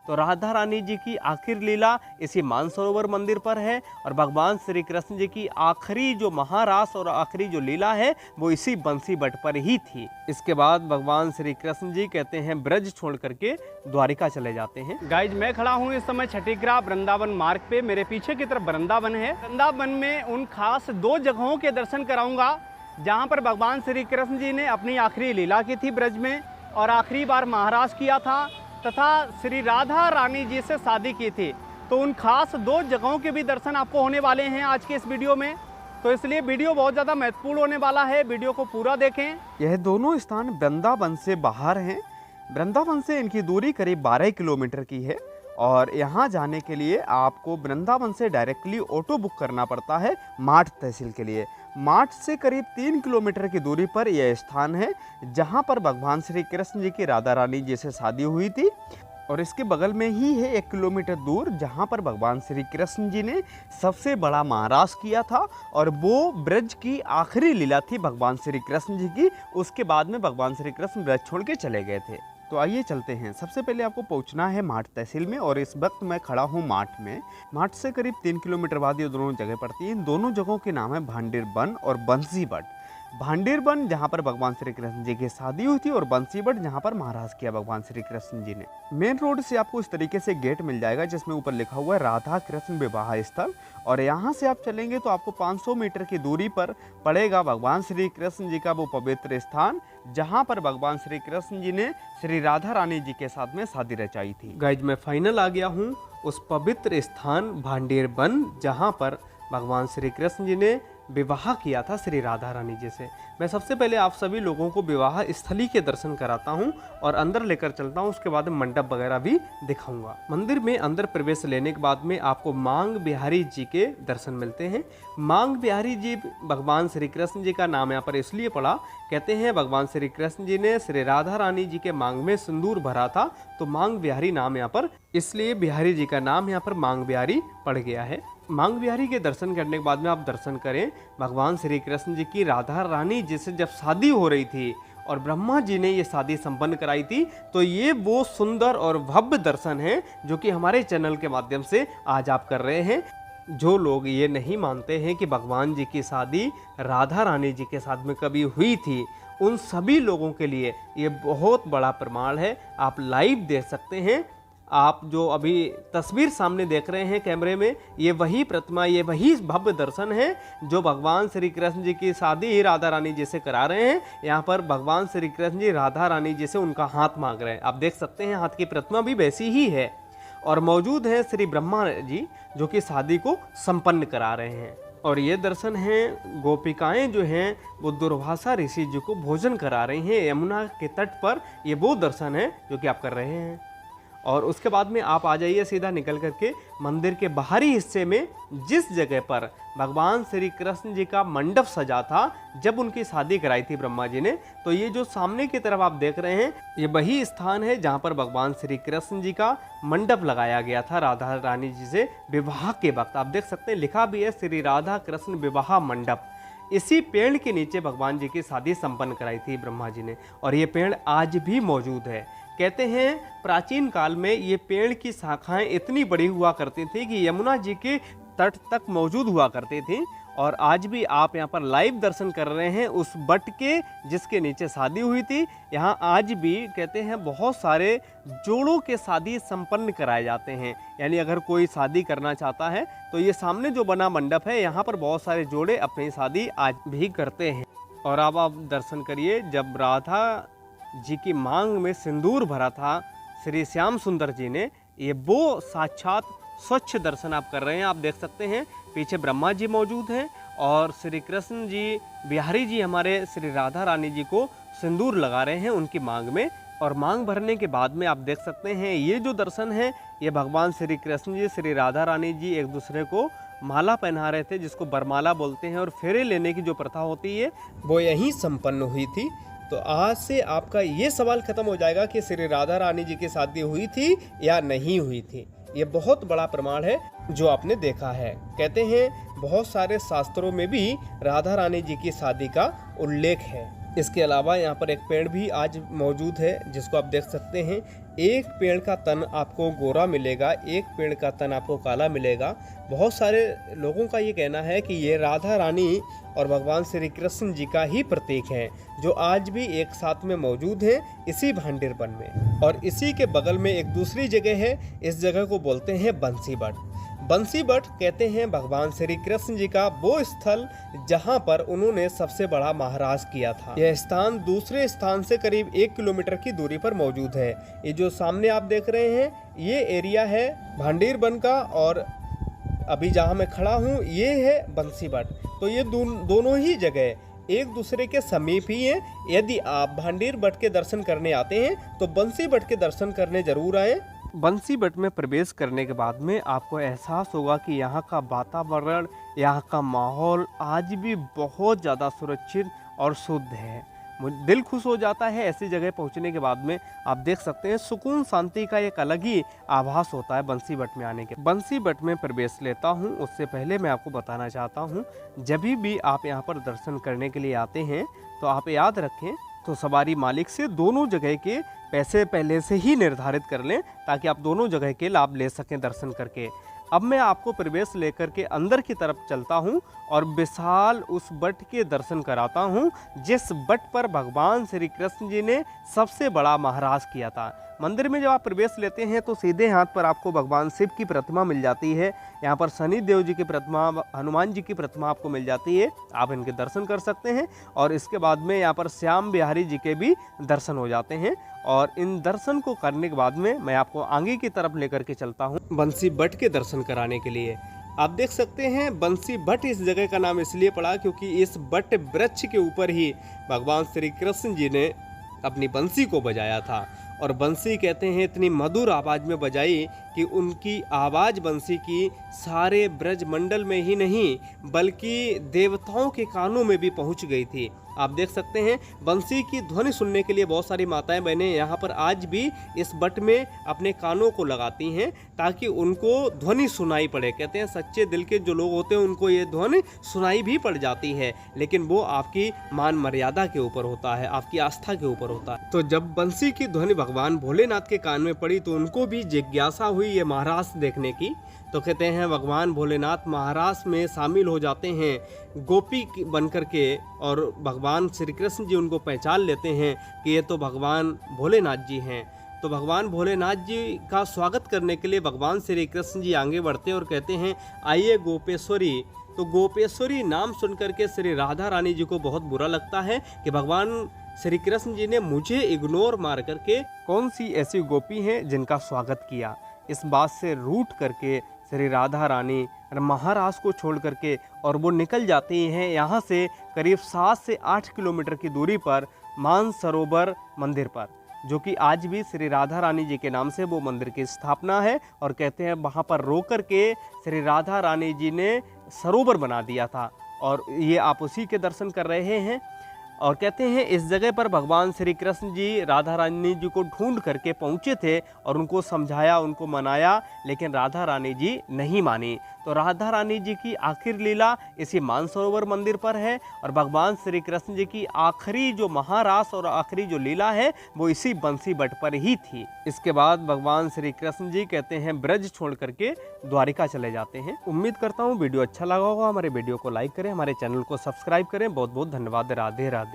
तो राधा रानी जी की आखिर लीला इसी मानसरोवर मंदिर पर है और भगवान श्री कृष्ण जी की आखिरी जो महारास और आखिरी जो लीला है वो इसी बंसी बट पर ही थी। इसके बाद भगवान श्री कृष्ण जी कहते हैं ब्रज छोड़ करके द्वारिका चले जाते हैं। गाइज मैं खड़ा हूँ इस समय छठीग्राह वृंदावन मार्ग पे। मेरे पीछे की तरफ वृंदावन है। वृंदावन में उन खास 2 जगहों के दर्शन कराऊंगा जहाँ पर भगवान श्री कृष्ण जी ने अपनी आखिरी लीला की थी ब्रज में और आखिरी बार महाराज किया था तथा श्री राधा रानी जी से शादी की थी। तो उन खास 2 जगहों के भी दर्शन आपको होने वाले हैं आज के इस वीडियो में। तो इसलिए वीडियो बहुत ज़्यादा महत्वपूर्ण होने वाला है, वीडियो को पूरा देखें। यह दोनों स्थान वृंदावन से बाहर हैं। वृंदावन से इनकी दूरी करीब 12 किलोमीटर की है और यहाँ जाने के लिए आपको वृंदावन से डायरेक्टली ऑटो बुक करना पड़ता है माठ तहसील के लिए। माठ से करीब 3 किलोमीटर की दूरी पर यह स्थान है जहाँ पर भगवान श्री कृष्ण जी की राधा रानी जी से शादी हुई थी और इसके बगल में ही है 1 किलोमीटर दूर जहाँ पर भगवान श्री कृष्ण जी ने सबसे बड़ा महारास किया था और वो ब्रज की आखिरी लीला थी भगवान श्री कृष्ण जी की। उसके बाद में भगवान श्री कृष्ण ब्रज छोड़ के चले गए थे। तो आइए चलते हैं। सबसे पहले आपको पहुंचना है माठ तहसील में और इस वक्त मैं खड़ा हूं माठ में। माठ से करीब 3 किलोमीटर बाद ये दोनों जगह पड़ती हैं। इन दोनों जगहों के नाम है भांडेर वन और बंसी बट। भांडेर वन जहाँ पर भगवान श्री कृष्ण जी की शादी हुई थी और बंसी बट जहाँ पर महाराज किया भगवान श्री कृष्ण जी ने। मेन रोड से आपको इस तरीके से गेट मिल जाएगा जिसमें ऊपर लिखा हुआ है राधा कृष्ण विवाह स्थल और यहाँ से आप चलेंगे तो आपको 500 मीटर की दूरी पर पड़ेगा भगवान श्री कृष्ण जी का वो पवित्र स्थान जहाँ पर भगवान श्री कृष्ण जी ने श्री राधा रानी जी के साथ में शादी रचाई थी। गाइज मैं फाइनल आ गया हूँ उस पवित्र स्थान भांडेर वन जहाँ पर भगवान श्री कृष्ण जी ने विवाह किया था श्री राधा रानी जी से। मैं सबसे पहले आप सभी लोगों को विवाह स्थली के दर्शन कराता हूं और अंदर लेकर चलता हूं। उसके बाद मंडप वगैरह भी दिखाऊंगा। मंदिर में अंदर प्रवेश लेने के बाद में आपको मांग बिहारी जी के दर्शन मिलते हैं। मांग बिहारी जी भगवान श्री कृष्ण जी का नाम यहाँ पर इसलिए पड़ा, कहते हैं भगवान श्री कृष्ण जी ने श्री राधा रानी जी के मांग में सिंदूर भरा था तो मांग बिहारी नाम यहाँ पर, इसलिए बिहारी जी का नाम यहाँ पर मांग बिहारी पड़ गया है। मांग बिहारी के दर्शन करने के बाद में आप दर्शन करें भगवान श्री कृष्ण जी की राधा रानी जी से जब शादी हो रही थी और ब्रह्मा जी ने ये शादी संपन्न कराई थी। तो ये वो सुंदर और भव्य दर्शन है जो कि हमारे चैनल के माध्यम से आज आप कर रहे हैं। जो लोग ये नहीं मानते हैं कि भगवान जी की शादी राधा रानी जी के साथ में कभी हुई थी, उन सभी लोगों के लिए ये बहुत बड़ा प्रमाण है। आप लाइव देख सकते हैं। आप जो अभी तस्वीर सामने देख रहे हैं कैमरे में, ये वही प्रतिमा, ये वही भव्य दर्शन है जो भगवान श्री कृष्ण जी की शादी राधा रानी जी से करा रहे हैं। यहाँ पर भगवान श्री कृष्ण जी राधा रानी जी से उनका हाथ मांग रहे हैं। आप देख सकते हैं हाथ की प्रतिमा भी वैसी ही है और मौजूद है श्री ब्रह्मा जी जो कि शादी को संपन्न करा रहे हैं। और ये दर्शन हैं गोपिकाएं जो हैं वो दुर्वासा ऋषि जी को भोजन करा रही हैं यमुना के तट पर। ये वो दर्शन है जो कि आप कर रहे हैं। और उसके बाद में आप आ जाइए सीधा निकल करके मंदिर के बाहरी हिस्से में जिस जगह पर भगवान श्री कृष्ण जी का मंडप सजा था जब उनकी शादी कराई थी ब्रह्मा जी ने। तो ये जो सामने की तरफ आप देख रहे हैं ये वही स्थान है जहाँ पर भगवान श्री कृष्ण जी का मंडप लगाया गया था राधा रानी जी से विवाह के वक्त। आप देख सकते हैं लिखा भी है श्री राधा कृष्ण विवाह मंडप। इसी पेड़ के नीचे भगवान जी की शादी संपन्न कराई थी ब्रह्मा जी ने और ये पेड़ आज भी मौजूद है। कहते हैं प्राचीन काल में ये पेड़ की शाखाएं इतनी बड़ी हुआ करती थी कि यमुना जी के तट तक मौजूद हुआ करती थी और आज भी आप यहाँ पर लाइव दर्शन कर रहे हैं उस बट के जिसके नीचे शादी हुई थी। यहाँ आज भी कहते हैं बहुत सारे जोड़ों के शादी संपन्न कराए जाते हैं। यानी अगर कोई शादी करना चाहता है तो ये सामने जो बना मंडप है यहाँ पर बहुत सारे जोड़े अपनी शादी आज भी करते हैं। और अब आप दर्शन करिए जब राधा जी की मांग में सिंदूर भरा था श्री श्याम सुंदर जी ने, ये वो साक्षात स्वच्छ दर्शन आप कर रहे हैं। आप देख सकते हैं पीछे ब्रह्मा जी मौजूद हैं और श्री कृष्ण जी बिहारी जी हमारे श्री राधा रानी जी को सिंदूर लगा रहे हैं उनकी मांग में। और मांग भरने के बाद में आप देख सकते हैं ये जो दर्शन है ये भगवान श्री कृष्ण जी श्री राधा रानी जी एक दूसरे को माला पहना रहे थे जिसको बरमाला बोलते हैं और फेरे लेने की जो प्रथा होती है वो यहीं संपन्न हुई थी। तो आज से आपका ये सवाल खत्म हो जाएगा कि श्री राधा रानी जी की शादी हुई थी या नहीं हुई थी। ये बहुत बड़ा प्रमाण है जो आपने देखा है। कहते हैं बहुत सारे शास्त्रों में भी राधा रानी जी की शादी का उल्लेख है। इसके अलावा यहाँ पर एक पेड़ भी आज मौजूद है जिसको आप देख सकते हैं। एक पेड़ का तन आपको गोरा मिलेगा, एक पेड़ का तन आपको काला मिलेगा। बहुत सारे लोगों का ये कहना है कि ये राधा रानी और भगवान श्री कृष्ण जी का ही प्रतीक है, जो आज भी एक साथ में मौजूद है इसी भांडेर वन में। और इसी के बगल में एक दूसरी जगह है, इस जगह को बोलते हैं बंसी बट। बंसी बट कहते हैं भगवान श्री कृष्ण जी का वो स्थल जहां पर उन्होंने सबसे बड़ा महाराज किया था। यह स्थान दूसरे स्थान से करीब 1 किलोमीटर की दूरी पर मौजूद है। ये जो सामने आप देख रहे हैं ये एरिया है भांडेर वन का, और अभी जहां मैं खड़ा हूं ये है बंसी बट। तो ये दोनों ही जगह एक दूसरे के समीप ही हैं। यदि आप भांडेर बट के दर्शन करने आते हैं तो बंसी बट के दर्शन करने जरूर आए। बंसी बट में प्रवेश करने के बाद में आपको एहसास होगा कि यहाँ का वातावरण, यहाँ का माहौल आज भी बहुत ज़्यादा सुरक्षित और शुद्ध है। दिल खुश हो जाता है ऐसी जगह पहुँचने के बाद में। आप देख सकते हैं सुकून शांति का एक अलग ही आभास होता है बंसी बट में आने के। बंसी बट में प्रवेश लेता हूँ उससे पहले मैं आपको बताना चाहता हूँ, जब भी आप यहाँ पर दर्शन करने के लिए आते हैं तो आप याद रखें तो सवारी मालिक से दोनों जगह के पैसे पहले से ही निर्धारित कर लें ताकि आप दोनों जगह के लाभ ले सकें दर्शन करके। अब मैं आपको प्रवेश लेकर के अंदर की तरफ चलता हूं और विशाल उस बट के दर्शन कराता हूं जिस बट पर भगवान श्री कृष्ण जी ने सबसे बड़ा महाराज किया था। मंदिर में जब आप प्रवेश लेते हैं तो सीधे हाथ पर आपको भगवान शिव की प्रतिमा मिल जाती है। यहाँ पर शनि देव जी की प्रतिमा, हनुमान जी की प्रतिमा आपको मिल जाती है। आप इनके दर्शन कर सकते हैं और इसके बाद में यहाँ पर श्याम बिहारी जी के भी दर्शन हो जाते हैं। और इन दर्शन को करने के बाद में मैं आपको आगे की तरफ लेकर के चलता हूँ बंसी बट के दर्शन कराने के लिए। आप देख सकते हैं बंसी बट इस जगह का नाम इसलिए पड़ा क्योंकि इस बट वृक्ष के ऊपर ही भगवान श्री कृष्ण जी ने अपनी बंसी को बजाया था। और बंसी कहते हैं इतनी मधुर आवाज़ में बजाई कि उनकी आवाज़ बंसी की सारे ब्रज मंडल में ही नहीं बल्कि देवताओं के कानों में भी पहुंच गई थी। आप देख सकते हैं बंसी की ध्वनि सुनने के लिए बहुत सारी माताएं बहनें यहाँ पर आज भी इस बट में अपने कानों को लगाती हैं ताकि उनको ध्वनि सुनाई पड़े। कहते हैं सच्चे दिल के जो लोग होते हैं उनको ये ध्वनि सुनाई भी पड़ जाती है, लेकिन वो आपकी मान मर्यादा के ऊपर होता है, आपकी आस्था के ऊपर होता है। तो जब बंसी की ध्वनि भगवान भोलेनाथ के कान में पड़ी तो उनको भी जिज्ञासा हुई ये महारास देखने की। तो कहते हैं भगवान भोलेनाथ महारास में शामिल हो जाते हैं गोपी बन करके, और भगवान श्री कृष्ण जी उनको पहचान लेते हैं कि ये तो भगवान भोलेनाथ जी हैं। तो भगवान भोलेनाथ जी का स्वागत करने के लिए भगवान श्री कृष्ण जी आगे बढ़ते हैं और कहते हैं आइए गोपेश्वरी। तो गोपेश्वरी नाम सुन करके श्री राधा रानी जी को बहुत बुरा लगता है कि भगवान श्री कृष्ण जी ने मुझे इग्नोर मार करके कौन सी ऐसी गोपी हैं जिनका स्वागत किया। इस बात से रूठ करके श्री राधा रानी महाराज को छोड़ करके और वो निकल जाती हैं यहाँ से करीब 7 से 8 किलोमीटर की दूरी पर मानसरोवर मंदिर पर, जो कि आज भी श्री राधा रानी जी के नाम से वो मंदिर की स्थापना है। और कहते हैं वहाँ पर रो करके श्री राधा रानी जी ने सरोवर बना दिया था और ये आप उसी के दर्शन कर रहे हैं। और कहते हैं इस जगह पर भगवान श्री कृष्ण जी राधा रानी जी को ढूंढ करके पहुँचे थे और उनको समझाया, उनको मनाया, लेकिन राधा रानी जी नहीं मानी। तो राधा रानी जी की आखिर लीला इसी मानसरोवर मंदिर पर है और भगवान श्री कृष्ण जी की आखिरी जो महारास और आखिरी जो लीला है वो इसी बंसी बट पर ही थी। इसके बाद भगवान श्री कृष्ण जी कहते हैं ब्रज छोड़ करके द्वारिका चले जाते हैं। उम्मीद करता हूँ वीडियो अच्छा लगा होगा। हमारे वीडियो को लाइक करें, हमारे चैनल को सब्सक्राइब करें। बहुत बहुत धन्यवाद। राधे राधे।